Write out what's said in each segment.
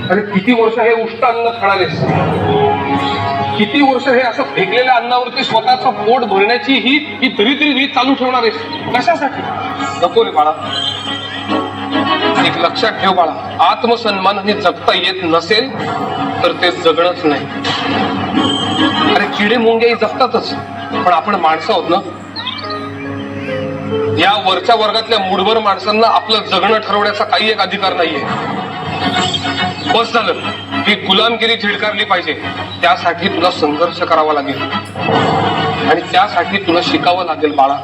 अरे किती वर्ष हे उष्ट अन्न खाणारेस, किती वर्ष हे असं फेकलेल्या अन्नावरती स्वतःचं पोट भरण्याची ही तरी रीत चालू ठेवणार आहेस कशासाठी? नको रे बाळा, एक लक्षात ठेव बाळा, आत्मसन्मानाने जगता येत नसेल तर ते जगणंच नाही. अरे किडे मुंग्याही जगतातच, पण आपण माणसं आहोत ना. या वरच्या वर्गातल्या मूढभर माणसांना आपलं जगणं ठरवण्याचा काही एक अधिकार नाहीये. बस झालं, ही गुलामगिरी झिडकारली पाहिजे. त्यासाठी तुला संघर्ष करावा लागेल आणि त्यासाठी तुला शिकावं लागेल बाळा.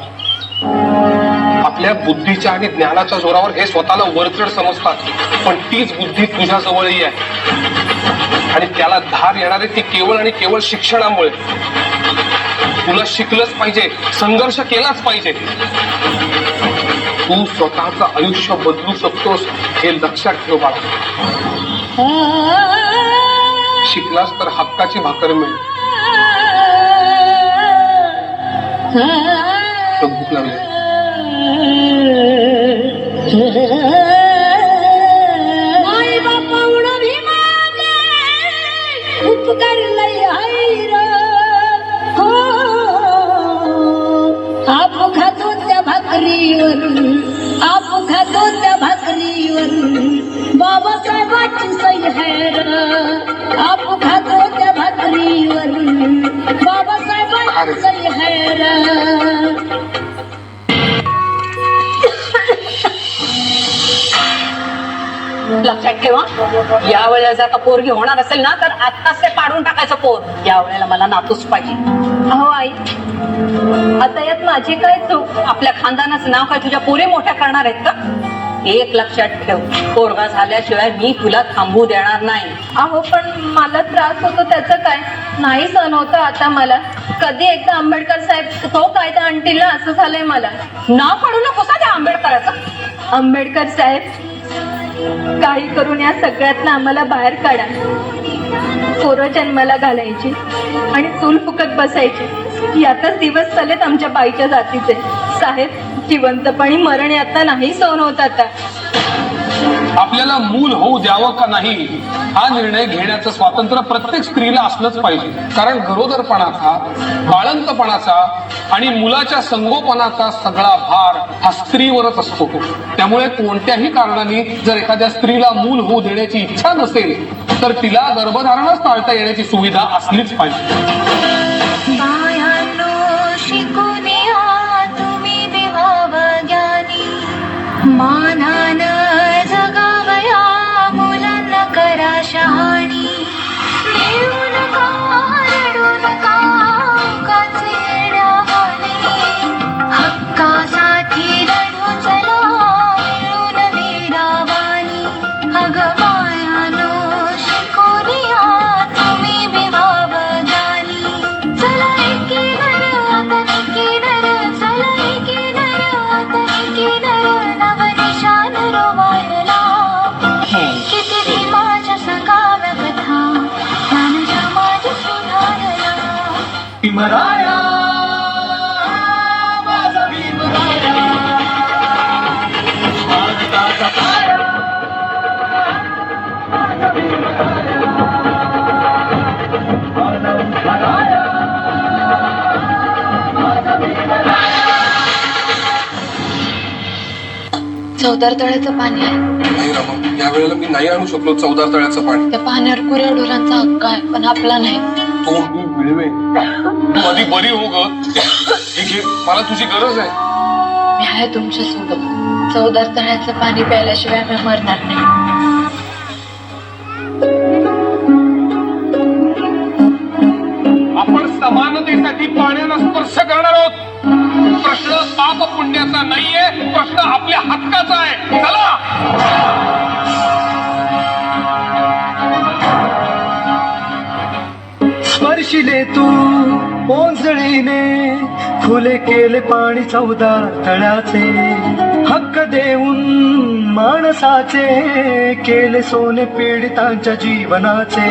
आपल्या बुद्धीच्या आणि ज्ञानाच्या जोरावर हे स्वतःला वरचढ समजतात, पण तीच बुद्धी तुझ्या जवळही आहे आणि त्याला धार येणार आहे ती केवळ आणि केवळ शिक्षणामुळे. तुला शिकलंच पाहिजे, संघर्ष केलाच पाहिजे. तू स्वतःचं आयुष्य बदलू शकतोस हे लक्षात ठेव बाळा. शिकलास तर हक्काची भाकर मिळेल. भूक लागली. आप खातो त्या भाकरीवर, आप खातो त्या भाकरीवर बाबासाहेबांची सही है र. आप खातो त्या भाकरीवर बाबासाहेबांची सही है र. लक्षात ठेवा, या वेळेला जर का पोरगी होणार असेल ना तर आत्ताच ते पाडून टाकायचं पोर. या वेळेला मला नातूच पाहिजे. अहो आई, आता यात माझी काय चूक? आपल्या खानदानाचं नाव काय तुझ्या पोरी मोठ्या करणार आहेत का? एक लक्षात ठेव, पोरगा झाल्याशिवाय मी तुला थांबू देणार नाही. अहो पण मला त्रास होतो त्याचं काय? नाही सहन होतं आता मला. कधी एकदा आंबेडकर साहेब तो कायदा आणतील ना असं झालंय मला. नाव काढू नकोस त्या आंबेडकराचं. आंबेडकर साहेब, काही करून या सगळ्यातनं आम्हाला बाहेर काढा. पोरं जन्माला घालायची आणि चूल फुकत बसायची, यातच दिवस चालेत आमच्या बाईच्या जातीचे. साहेब, जिवंतपणी मरण यातना नाही सहन होत आता. आपल्याला मूल होऊ द्यावं का नाही हा निर्णय घेण्याचं स्वातंत्र्य प्रत्येक स्त्रीला असलंच पाहिजे. कारण गरोदरपणाचा, बाळंतपणाचा आणि मुलाच्या संगोपनाचा सगळा भार हा स्त्रीवरच असतो. त्यामुळे कोणत्याही कारणाने जर एखाद्या स्त्रीला मूल होऊ देण्याची इच्छा नसेल तर तिला गर्भधारणच टाळता येण्याची सुविधा असलीच पाहिजे. मानान जगावया मुलांना करा शहाणी. मिळू नका, रडू नका, हक्काचे येड्यावानी. हक्कासाठी लढू चला, मिळून वीरावानी. अगं मायानो शिकूया तुम्ही विभाव ज्ञानी. चला एकी नर आता एकी नर, चला एकी नर आता एकी नर. नवनिशान रोवायला किती भीमाच्या सकाव्या कथा, ज्ञान समाज सुधारला. भीमराया, माझा भीमराया, भारताचा तारा, माझा भीमराया, मानवराया, माझा भीमराया. चौदार तळ्याचं पाणी आहे. नाही रामा, या वेळेला मी नाही आणू शकलो चौदार तळ्याचं पाणी. त्या पाण्यावर कुऱ्या ढोरांचा हक्क आहे, पण आपला नाही. तो मी मिळवेन. तू आधी बरी हो ग. ठीक आहे, मला तुझी गरज आहे. मी आहे तुमच्या सोबत. चौदार तळ्याचं पाणी प्यायल्याशिवाय मी मरणार नाही. आपण समानतेसाठी पाण्याला स्पर्श करणार आहोत. प्रश्न पाप पुण्याचा नाहीये, प्रश्न आपल्या हक्काचा आहे. चला. वर्षिले तू ओंजळीने फुले केले पाणी चौदा तळ्याचे हक्क देऊन माणसाचे केले सोने पीडितांच्या जीवनाचे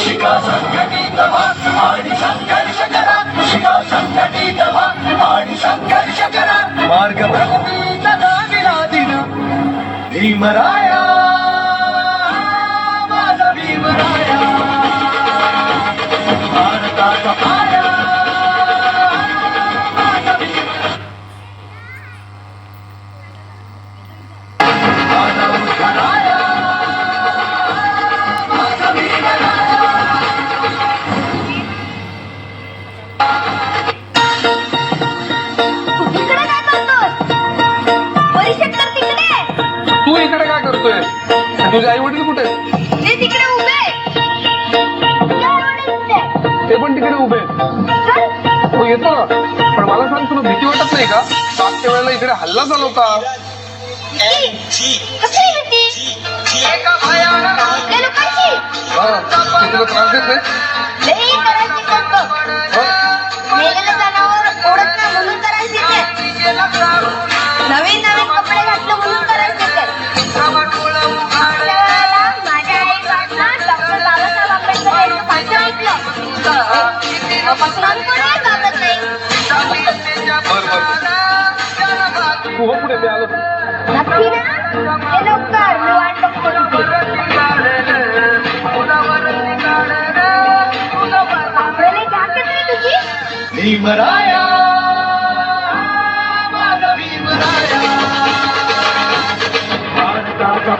शिका संघटित व्हा आणि संघर्ष करा शिका संघटित व्हा आणि संघर्ष करा मार्ग प्रगतीचा दाविला दिन भीमराया माझा भीमराया भारताचा पाया माझा भीमराया माझा उद्धाराया माझा भीमराया तिकडे काय करतोस परिषद तर तिकडे तू इकडे काय करतोय तुझे आई वडील कुठे आहेत? ते तिकडे उभे ते पण तिकडे उभे आहेत. हो येतो ना पण मला सांग तुला भीती वाटत नाही का मागच्या वेळेला इकडे हल्ला झाला होता हा ते तुला त्रास देत नाही नवीन नवीन कपडे घातलं म्हणून करायचे माझ्या आई बाबा डॉक्टर बाबासाहेब आंबेडकर यांचं भाषण ऐकलं कागद नाही बर तू हो पुढे मी आलो नक्की ना हे लवकर मी वाट बघतो आपल्याला जाकेट आहे तुझी भीमराया माझा भीमराया भारताचा